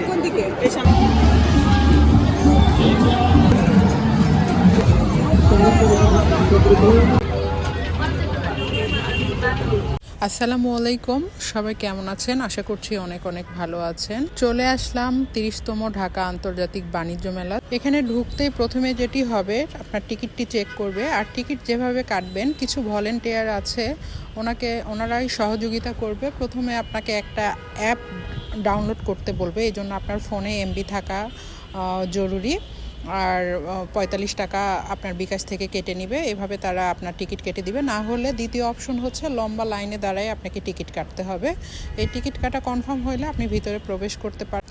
কোন দিকে আসসালামু আলাইকুম, সবাই কেমন আছেন? আশা করছি অনেক অনেক ভালো আছেন। চলে আসলাম 30তম ঢাকা আন্তর্জাতিক বাণিজ্য মেলা। এখানে ঢুকতেই প্রথমে যেটি হবে, আপনার টিকিটটি চেক করবে। আর টিকিট যেভাবে কাটবেন, কিছু ভলেন্টিয়ার আছে, ওনারাই সহযোগিতা করবে। প্রথমে আপনাকে একটা অ্যাপ ডাউনলোড করতে বলবে, এই জন্য আপনার ফোনে এমবি থাকা জরুরি। আর 45 টাকা আপনার বিকাশ থেকে কেটে নেবে, এভাবে তারা আপনার টিকিট কেটে দিবে। না হলে দ্বিতীয় অপশন হচ্ছে লম্বা লাইনে দাঁড়ায় আপনাকে টিকিট কাটতে হবে। এই টিকিট কাটা কনফার্ম হলে আপনি ভিতরে প্রবেশ করতে পারেন।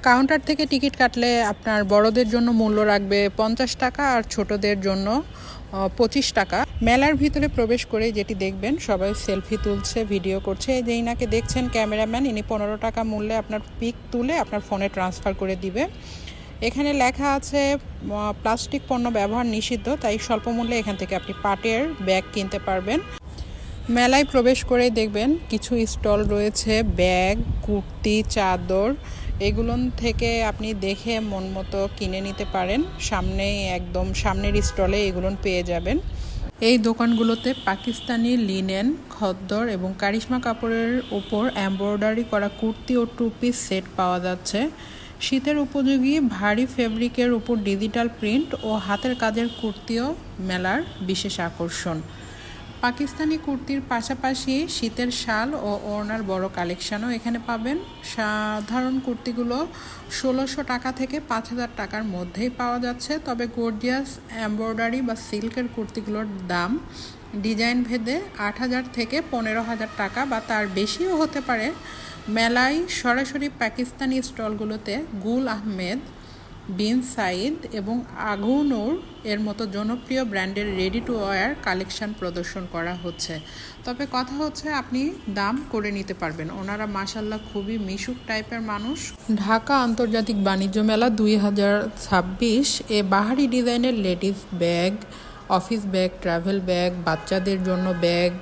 কাউন্টার থেকে টিকিট কাটলে আপনার বড়দের জন্য মূল্য রাখবে 50 টাকা আর ছোটদের জন্য 25 টাকা। মেলার ভিতরে প্রবেশ করে যেটি দেখবেন, সবাই সেলফি তুলছে, ভিডিও করছে। যেই নাকে দেখছেন ক্যামেরাম্যান, ইনি 15 টাকা মূল্যে আপনার পিক তুলে আপনার ফোনে ট্রান্সফার করে দিবে। এখানে লেখা আছে প্লাস্টিক পণ্য ব্যবহার নিষিদ্ধ, তাই স্বল্প মূল্যে এখান থেকে আপনি পাটের ব্যাগ কিনতে পারবেন। মেলায় প্রবেশ করে দেখবেন কিছু স্টল রয়েছে, ব্যাগ, কুর্তি, চাদর, এগুলো থেকে আপনি দেখে মন মতো কিনে নিতে পারেন। একদম সামনের স্টলে এগুলো পেয়ে যাবেন। এই দোকানগুলোতে পাকিস্তানি লিনেন, খদ্দর এবং কারিশমা কাপড়ের উপর এমব্রয়ডারি করা কুর্তি ও টু পিস সেট পাওয়া যাচ্ছে। শীতের উপযোগী ভারী ফেব্রিকের উপর ডিজিটাল প্রিন্ট ও হাতের কাজের কুর্তিও মেলার বিশেষ আকর্ষণ। পাকিস্তানি কুর্তির পাশাপাশি শীতের শাল ও ওড়নার বড় কালেকশনও এখানে পাবেন। সাধারণ কুর্তিগুলো 1600 টাকা থেকে 5000 টাকার মধ্যেই পাওয়া যাচ্ছে, তবে গর্জিয়াস এমব্রয়ডারি বা সিল্কের কুর্তিগুলোর দাম ডিজাইন ভেদে 8000 থেকে 15000 টাকা বা তার বেশিও হতে পারে। মেলায় সরাসরি পাকিস্তানি স্টলগুলোতে গুল আহমেদ, বিন সাইদ এবং আগুনুর এর মতো জনপ্রিয় ব্র্যান্ডের রেডি টু ওয়্যার কালেকশন প্রদর্শন করা হচ্ছে। তবে কথা হচ্ছে, আপনি দাম করে নিতে পারবেন। ওনারা মাশাল্লাহ খুবই মিশুক টাইপের মানুষ। ঢাকা আন্তর্জাতিক বাণিজ্য মেলা 2026 এ বাহারি ডিজাইনের ladies bag, office bag, travel bag, বাচ্চাদের জন্য ব্যাগ,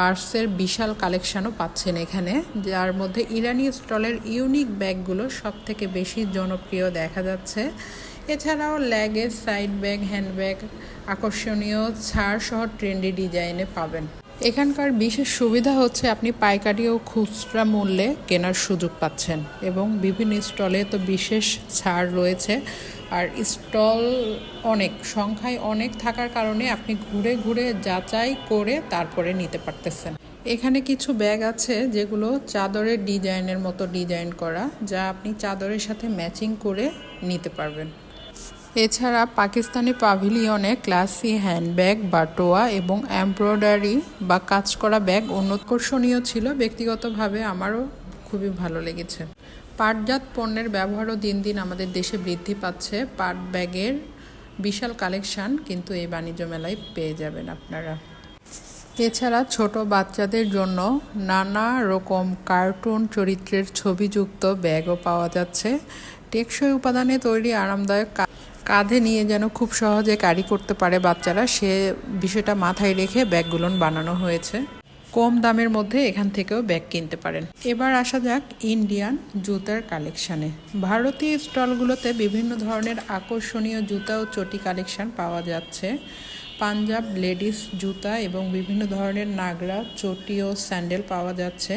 পার্সের বিশাল কালেকশানও পাচ্ছেন এখানে, যার মধ্যে ইরানি স্টলের ইউনিক ব্যাগগুলো সব থেকে বেশি জনপ্রিয় দেখা যাচ্ছে। এছাড়াও ল্যাগেজ, সাইড ব্যাগ, হ্যান্ডব্যাগ আকর্ষণীয় ছাড় সহ ট্রেন্ডি ডিজাইনে পাবেন। এখানকার বিশেষ সুবিধা হচ্ছে আপনি পাইকারি ও খুচরা মূল্যে কেনার সুযোগ পাচ্ছেন এবং বিভিন্ন স্টলে তো বিশেষ ছাড় রয়েছে। আর স্টল সংখ্যায় অনেক থাকার কারণে আপনি ঘুরে ঘুরে যাচাই করে তারপরে নিতে পারতেছেন। এখানে কিছু ব্যাগ আছে যেগুলো চাদরের ডিজাইনের মতো ডিজাইন করা, যা আপনি চাদরের সাথে ম্যাচিং করে নিতে পারবেন। এছাড়া পাকিস্তানি পাভিলিয়নে ক্লাসি হ্যান্ডব্যাগ, বাটোয়া এবং এমব্রয়ডারি বা কাজ করা ব্যাগ আকর্ষণীয় ছিল। ব্যক্তিগতভাবে আমারও খুবই ভালো লেগেছে। পাটজাত পণ্যের ব্যবহারও দিন দিন আমাদের দেশে বৃদ্ধি পাচ্ছে। পাট ব্যাগের বিশাল কালেকশন কিন্তু এই বাণিজ্য মেলায় পেয়ে যাবেন আপনারা। এছাড়া ছোট বাচ্চাদের জন্য নানা রকম কার্টুন চরিত্রের ছবিযুক্ত ব্যাগও পাওয়া যাচ্ছে। টেকসই উপাদানে তৈরি আরামদায়ক, কাঁধে নিয়ে যেন খুব সহজে ক্যারি করতে পারে বাচ্চারা, সে বিষয়টা মাথায় রেখে ব্যাগগুলো বানানো হয়েছে। কম দামের মধ্যে এখান থেকেও ব্যাগ কিনতে পারেন। এবার আসা যাক ইন্ডিয়ান জুতার কালেকশানে। ভারতীয় স্টলগুলোতে বিভিন্ন ধরনের আকর্ষণীয় জুতা ও চটি কালেকশন পাওয়া যাচ্ছে। পাঞ্জাব লেডিস জুতা এবং বিভিন্ন ধরনের নাগরা, চটি ও স্যান্ডেল পাওয়া যাচ্ছে,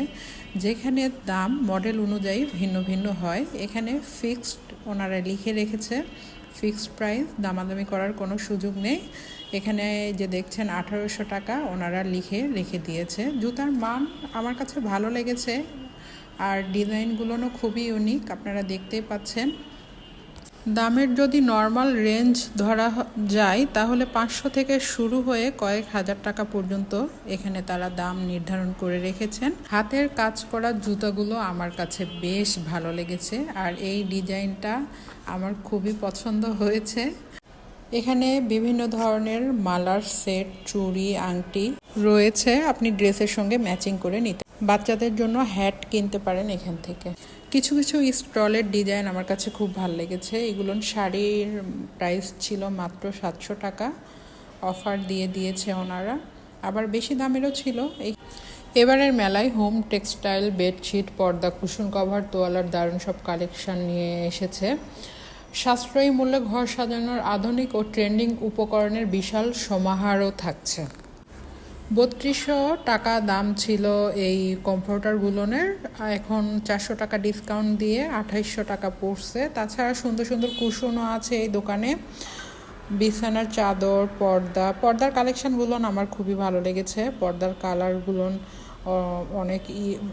যেখানে দাম মডেল অনুযায়ী ভিন্ন ভিন্ন হয়। এখানে ফিক্সড ওনারা লিখে রেখেছে, ফিক্সড প্রাইস, দামাদামি করার কোনো সুযোগ নেই। এখানে যে দেখছেন 1800 টাকা ওনারা লিখে রেখে দিয়েছে। জুতার মান আমার কাছে ভালো লেগেছে, আর ডিজাইনগুলোও খুবই ইউনিক, আপনারা দেখতেই পাচ্ছেন। দামের যদি নর্মাল রেঞ্জ ধরা যায় তাহলে 500 থেকে শুরু হয়ে কয়েক হাজার টাকা পর্যন্ত এখানে তারা দাম নির্ধারণ করে রেখেছেন। হাতের কাজ করা জুতাগুলো আমার কাছে বেশ ভালো লেগেছে, আর এই ডিজাইনটা আমার খুবই পছন্দ হয়েছে। এখানে বিভিন্ন ধরনের মালার সেট, চুড়ি, আংটি রয়েছে, আপনি ড্রেসের সঙ্গে ম্যাচিং করে নিতে। বাচ্চাদের জন্য হ্যাট কিনতে পারেন এখান থেকে। কিছু কিছু স্টলের ডিজাইন আমার কাছে খুব ভালো লেগেছে। এগুলো শাড়ির প্রাইস ছিল মাত্র 700 টাকা, অফার দিয়ে দিয়েছে ওনারা, আবার বেশি দামেরও ছিল। এবারের মেলায় হোম টেক্সটাইল, বেডশিট, পর্দা, কুশন কভার, তোয়ালার দারুণ সব কালেকশন নিয়ে এসেছে। সাশ্রয়ী মূল্যে ঘর সাজানোর আধুনিক ও ট্রেন্ডিং উপকরণের বিশাল সমাহারও থাকছে। 3200 টাকা দাম ছিল এই কমফোর্টারগুলোর, এখন 400 টাকা ডিসকাউন্ট দিয়ে 2800 টাকা পড়ছে। তাছাড়া সুন্দর সুন্দর কুশনও আছে এই দোকানে, বিছানার চাদর, পর্দার কালেকশানগুলো আমার খুবই ভালো লেগেছে। পর্দার কালারগুলো অনেক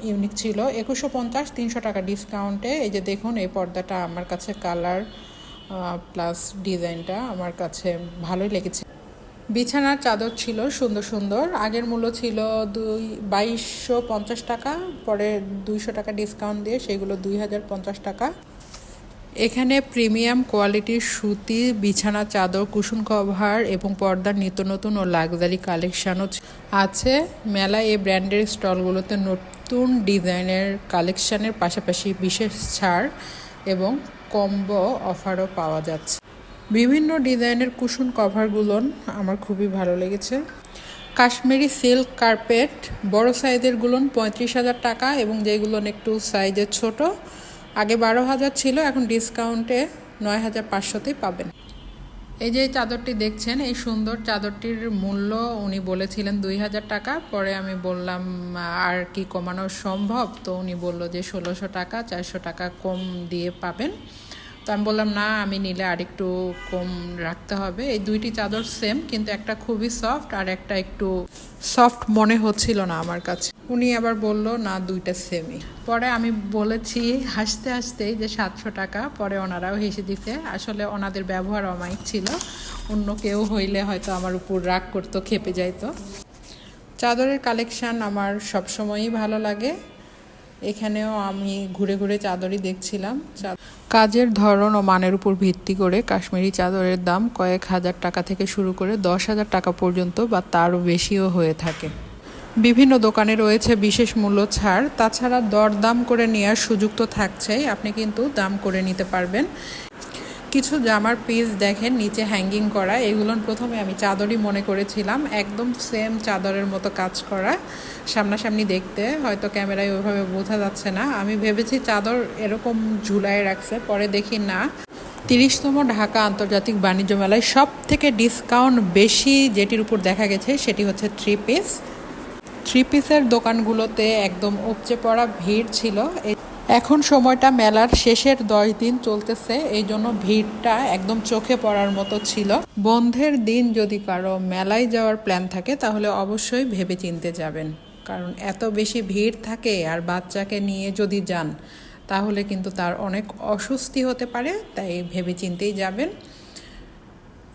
ইউনিক ছিল। 2150, 300 টাকা ডিসকাউন্টে। এই যে দেখুন, এই পর্দাটা আমার কাছে কালার প্লাস ডিজাইনটা আমার কাছে ভালোই লেগেছে। বিছানার চাদর ছিল সুন্দর সুন্দর, আগের মূল্য ছিল 2250 টাকা, পরে 200 টাকা ডিসকাউন্ট দিয়ে সেগুলো 2050 টাকা। এখানে প্রিমিয়াম কোয়ালিটির সুতি বিছানা চাদর, কুশন কভার এবং পর্দার নিত্য নতুন ও লাক্সারি কালেকশানও আছে। মেলায় এই ব্র্যান্ডের স্টলগুলোতে নতুন ডিজাইনের কালেকশানের পাশাপাশি বিশেষ ছাড় এবং কম্বো অফারও পাওয়া যাচ্ছে। বিভিন্ন ডিজাইনের কুশন কভারগুলো আমার খুবই ভালো লেগেছে। কাশ্মীরি সিল্ক কার্পেট বড় সাইজেরগুলো 35,000 টাকা, এবং যেগুলো একটু সাইজের ছোট আগে 12,000 ছিল, এখন ডিসকাউন্টে 9,500তেই পাবেন। এই যে চাদরটি দেখছেন, এই সুন্দর চাদরটির মূল্য উনি বলেছিলেন 2,000 টাকা। পরে আমি বললাম আর কি কমানো সম্ভব, তো উনি বলল যে 1600 টাকা, 400 টাকা কম দিয়ে পাবেন। তো আমি বললাম না, আমি নিলে আরেকটু কম রাখতে হবে। এই দুইটি চাদর সেম, কিন্তু একটা খুবই সফট আর একটা একটু সফট মনে হচ্ছিল না আমার কাছে। উনি আবার বলল না, দুইটা সেমই। পরে আমি বলেছি হাসতে হাসতেই যে 700 টাকা, পরে ওনারাও হেসে দিছে। আসলে ওনাদের ব্যবহার অমায়িক ছিল, অন্য কেউ হইলে হয়তো আমার উপর রাগ করতো, খেপে যাইতো। চাদরের কালেকশান আমার সবসময়ই ভালো লাগে। এখানেও আমি ঘুরে ঘুরে চাদরই দেখছিলাম। কাজের ধরন ও মানের উপর ভিত্তি করে কাশ্মীরি চাদরের দাম কয়েক হাজার টাকা থেকে শুরু করে 10,000 টাকা পর্যন্ত বা তারও বেশিও হয়ে থাকে। বিভিন্ন দোকানে রয়েছে বিশেষ মূল্য ছাড়। তাছাড়া দরদাম করে নেওয়ার সুযোগ তো থাকছেই, আপনি কিন্তু দাম করে নিতে পারবেন। কিছু জামার পিস দেখেন নিচে হ্যাঙ্গিং করা, এগুলো প্রথমে আমি চাদরই মনে করেছিলাম, একদম সেম চাদরের মতো কাজ করা। সামনাসামনি দেখতে হয়তো ক্যামেরায় ওইভাবে বোঝা যাচ্ছে না, আমি ভেবেছি চাদর এরকম ঝুলায় রাখছে, পরে দেখি না। 30তম ঢাকা আন্তর্জাতিক বাণিজ্য মেলায় সব থেকে ডিসকাউন্ট বেশি যেটির উপর দেখা গেছে সেটি হচ্ছে থ্রি পিসের দোকানগুলোতে একদম উপচে পড়া ভিড় ছিল। এখন সময়টা মেলার শেষের 10 দিন চলতেছে, এই জন্য ভিড়টা একদম চোখে পড়ার মতো ছিল। বন্ধের দিন যদি কারো মেলায় যাওয়ার প্ল্যান থাকে তাহলে অবশ্যই ভেবে চিনতে যাবেন, কারণ এত বেশি ভিড় থাকে, আর বাচ্চাকে নিয়ে যদি যান তাহলে কিন্তু তার অনেক অস্বস্তি হতে পারে, তাই ভেবে চিনতেই যাবেন।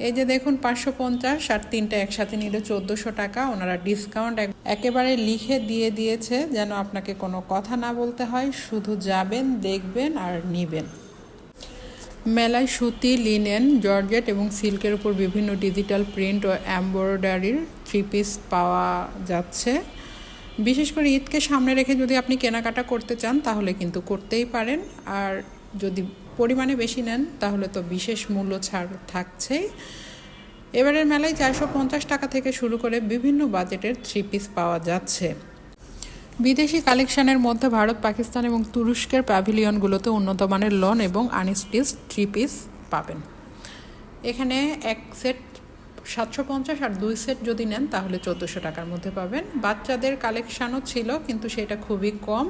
এই যে দেখুন 550 আর তিনটা একসাথে নিলে 1400 টাকা। ওনারা ডিসকাউন্ট একেবারে লিখে দিয়ে দিয়েছে, যেন আপনাকে কোনো কথা না বলতে হয়, শুধু যাবেন, দেখবেন আর নিবেন। মেলায় সুতি, লিনেন, জর্জেট এবং সিল্কের উপর বিভিন্ন ডিজিটাল প্রিন্ট ও এমব্রয়ডারির 3 পিস পাওয়া যাচ্ছে। বিশেষ করে ঈদকে সামনে রেখে যদি আপনি কেনাকাটা করতে চান তাহলে কিন্তু করতেই পারেন, আর যদি পরিমাণে বেশি নেন তাহলে তো বিশেষ মূল্য ছাড় থাকছেই। এবারের মেলায় 450 টাকা থেকে শুরু করে বিভিন্ন বাজেটের 3 পিস পাওয়া যাচ্ছে। বিদেশি কালেকশনের মধ্যে ভারত, পাকিস্তান এবং তুরস্কের প্যাভিলিয়নগুলোতে উন্নত মানের লন এবং আনস্টিচ 3 পিস পাবেন। এখানে এক সেট 750 আর 2 সেট যদি নেন তাহলে 1400 টাকার মধ্যে পাবেন। বাচ্চাদের কালেকশানও ছিল, কিন্তু সেটা খুবই কম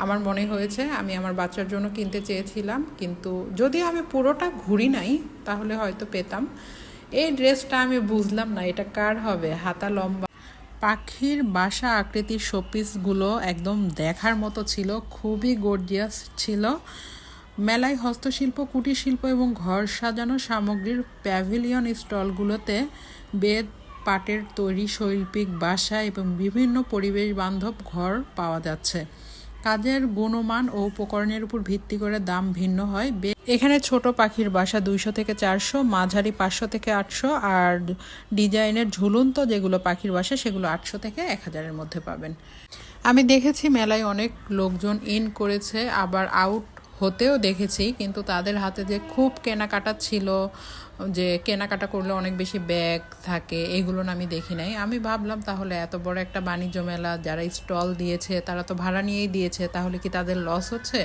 আমার মনে হয়েছে। আমি আমার বাচ্চার জন্য কিনতে চেয়েছিলাম, কিন্তু যদি আমি পুরোটা ঘুরি নাই তাহলে হয়তো পেতাম। এই ড্রেসটা আমি বুঝলাম না এটা কার হবে, হাতা লম্বা, পাখির বাসা আকৃতির শোপিসগুলো একদম দেখার মতো ছিল, খুবই গর্জিয়াস ছিল। মেলায় হস্তশিল্প, কুটির শিল্প এবং ঘর সাজানো সামগ্রীর প্যাভিলিয়ন স্টলগুলোতে বেত, পাটের তৈরি শৈল্পিক বাসা এবং বিভিন্ন পরিবেশ বান্ধব ঘর পাওয়া যাচ্ছে। কাজের গুণমান ও উপকরণের উপর ভিত্তি করে দাম ভিন্ন হয়। এখানে ছোট পাখির বাসা 200 থেকে 400, মাঝারি 500 থেকে 800, আর ডিজাইনের ঝুলন্ত যেগুলো পাখির বাসা সেগুলো 800 থেকে 1000-এর মধ্যে পাবেন। আমি দেখেছি মেলায় অনেক লোকজন ইন করেছে, আবার আউট হতেও দেখেছি, কিন্তু তাদের হাতে যে খুব কেনাকাটা ছিল, যে কেনাকাটা করলে অনেক বেশি ব্যাগ থাকে, এগুলো না আমি দেখি নাই। আমি ভাবলাম তাহলে এত বড় একটা বাণিজ্য মেলা, যারা স্টল দিয়েছে তারা তো ভাড়া নিয়েই দিয়েছে, তাহলে কি তাদের লস হচ্ছে?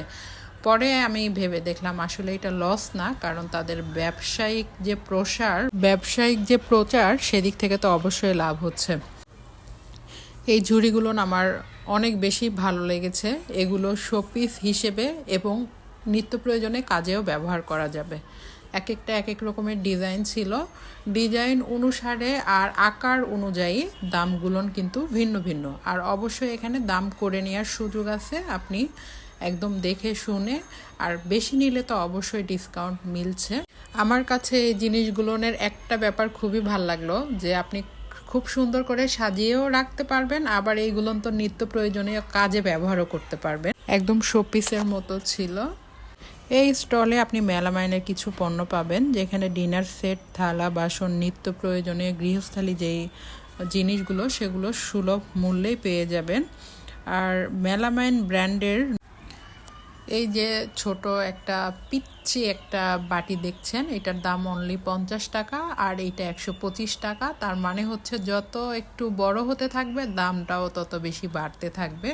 পরে আমি ভেবে দেখলাম আসলে এটা লস না, কারণ তাদের ব্যবসায়িক যে প্রচার সেদিক থেকে তো অবশ্যই লাভ হচ্ছে। এই ঝুড়িগুলো আমার অনেক বেশি ভালো লেগেছে। এগুলো শোপিস হিসেবে এবং নিত্য প্রয়োজনে কাজেও ব্যবহার করা যাবে। এক একটা এক এক রকমের ডিজাইন ছিল, ডিজাইন অনুসারে আর আকার অনুযায়ী দামগুলো কিন্তু ভিন্ন ভিন্ন। আর অবশ্যই এখানে দাম করে নেওয়ার সুযোগ আছে, আপনি একদম দেখে শুনে, আর বেশি নিলে তো অবশ্যই ডিসকাউন্ট মিলছে। আমার কাছে এই জিনিসগুলোর একটা ব্যাপার খুবই ভালো লাগলো, যে আপনি খুব সুন্দর করে সাজিয়েও রাখতে পারবেন, আবার এইগুলো তো নিত্য প্রয়োজনীয় কাজে ব্যবহারও করতে পারবেন। একদম শোপিসের মতো ছিল। এই স্টলে আপনি মেলামাইনের কিছু পণ্য পাবেন, যেখানে ডিনার সেট, থালা বাসন, নিত্য প্রয়োজনীয় গৃহস্থালী যেই জিনিসগুলো সেগুলো সুলভ মূল্যেই পেয়ে যাবেন। আর মেলামাইন ব্র্যান্ডের এই যে ছোট একটা পিচ্চি একটা বাটি দেখছেন, এটার দাম অনলি 50 টাকা, আর এইটা 125 টাকা। তার মানে হচ্ছে যত একটু বড় হতে থাকবে দামটাও তত বেশি বাড়তে থাকবে।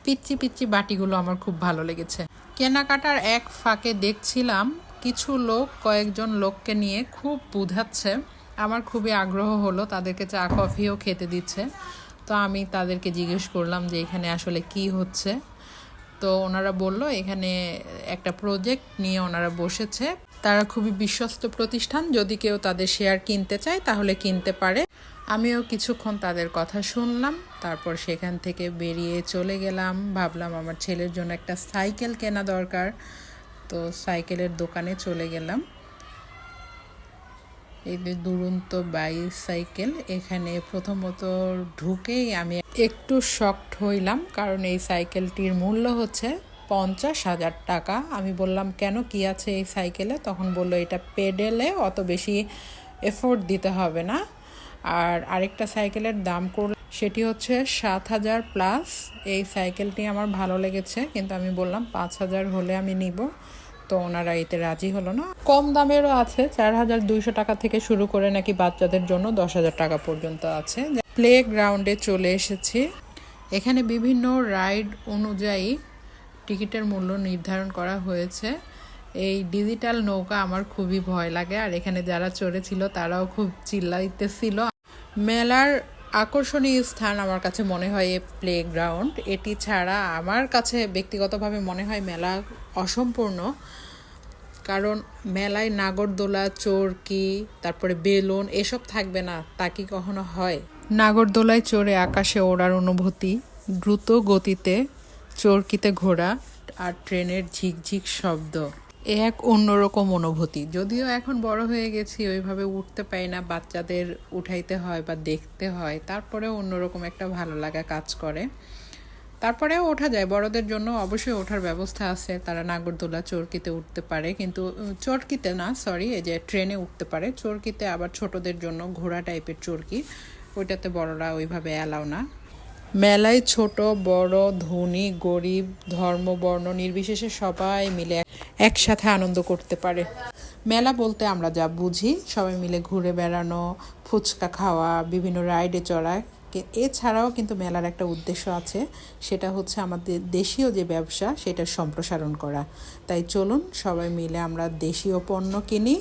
পিচ্চি পিচ্চি বাটিগুলো আমার খুব ভালো লেগেছে। কেনাকাটার এক ফাঁকে দেখছিলাম কিছু লোক কয়েকজন লোককে নিয়ে খুব বুঝাচ্ছে। আমার খুবই আগ্রহ হলো, তাদেরকে চা কফিও খেতে দিচ্ছে। তো আমি তাদেরকে জিজ্ঞেস করলাম যে এখানে আসলে কি হচ্ছে। তো ওনারা বলল এখানে একটা প্রজেক্ট নিয়ে ওনারা বসেছে, তারা খুবই বিশ্বস্ত প্রতিষ্ঠান, যদি কেউ তাদের শেয়ার কিনতে চায় তাহলে কিনতে পারে। আমিও কিছুক্ষণ তাদের কথা শুনলাম, তারপর সেখান থেকে বেরিয়ে চলে গেলাম। ভাবলাম আমার ছেলের জন্য একটা সাইকেল কেনা দরকার, তো সাইকেলের দোকানে চলে গেলাম। এই যে দুরন্ত বাইসাইকেল, এখানে প্রথমত ঢুকেই আমি একটু শকড হইলাম, কারণ এই সাইকেলটির মূল্য হচ্ছে 50,000 টাকা। আমি বললাম কেন, কি আছে এই সাইকেলে? তখন বলল এটা পেডেলে অত বেশি এফোর্ট দিতে হবে না। আর আরেকটা সাইকেলের দাম করল, সেটি হচ্ছে 7,000 প্লাস। এই সাইকেলটি আমার ভালো লেগেছে, কিন্তু আমি বললাম 5,000 হলে আমি নিব। তো ওনারা এতে রাজি হলো না। কম দামেরও আছে, 4,200 টাকা থেকে শুরু করে নাকি বাচ্চাদের জন্য 10,000 টাকা পর্যন্ত আছে। প্লে গ্রাউন্ডে চলে এসেছি। এখানে বিভিন্ন রাইড অনুযায়ী টিকিটের মূল্য নির্ধারণ করা হয়েছে। এই ডিজিটাল নৌকা আমার খুবই ভয় লাগে, আর এখানে যারা চড়েছিল তারাও খুব চিল্লাইতেছিল। মেলার আকর্ষণীয় স্থান আমার কাছে মনে হয় এই প্লে গ্রাউন্ড। এটি ছাড়া আমার কাছে ব্যক্তিগতভাবে মনে হয় মেলা অসম্পূর্ণ, কারণ মেলায় নাগরদোলা, চরকি, তারপরে বেলুন এসব থাকবে না, তা কি কখনো হয়? নাগরদোলায় চড়ে আকাশে ওড়ার অনুভূতি, দ্রুত গতিতে চরকিতে ঘোরা, আর ট্রেনের ঝিকঝিক শব্দ, এক অন্যরকম অনুভূতি। যদিও এখন বড় হয়ে গেছি, ওইভাবে উঠতে পারি না, বাচ্চাদের উঠাইতে হয় বা দেখতে হয়, তারপরেও অন্যরকম একটা ভালো লাগা কাজ করে। তারপরেও ওঠা যায়, বড়দের জন্য অবশ্যই ওঠার ব্যবস্থা আছে, তারা নাগরদোলা, চরকিতে উঠতে পারে, কিন্তু চরকিতে না, সরি, এই যে ট্রেনে উঠতে পারে। চরকিতে আবার ছোটদের জন্য ঘোড়া টাইপের চরকি, ওইটাতে বড়রা ওইভাবে অ্যালাও না। মেলায় ছোট বড়, ধনী গরিব, ধর্ম বর্ণ নির্বিশেষে সবাই মিলে একসাথে আনন্দ করতে পারে। মেলা বলতে আমরা যা বুঝি, সবাই মিলে ঘুরে বেড়ানো, ফুচকা খাওয়া, বিভিন্ন রাইডে চড়া। এছাড়াও কিন্তু মেলার একটা উদ্দেশ্য আছে, সেটা হচ্ছে আমাদের দেশীয় যে ব্যবসা সেটার সম্প্রসারণ করা। তাই চলুন সবাই মিলে আমরা দেশীয় পণ্য কিনি,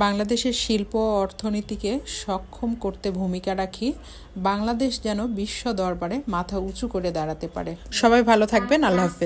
বাংলাদেশের শিল্প ও অর্থনীতিকে সক্ষম করতে ভূমিকা রাখি, বাংলাদেশ যেন বিশ্ব দরবারে মাথা উঁচু করে দাঁড়াতে পারে। সবাই ভালো থাকবেন, আল্লাহ হাফেজ।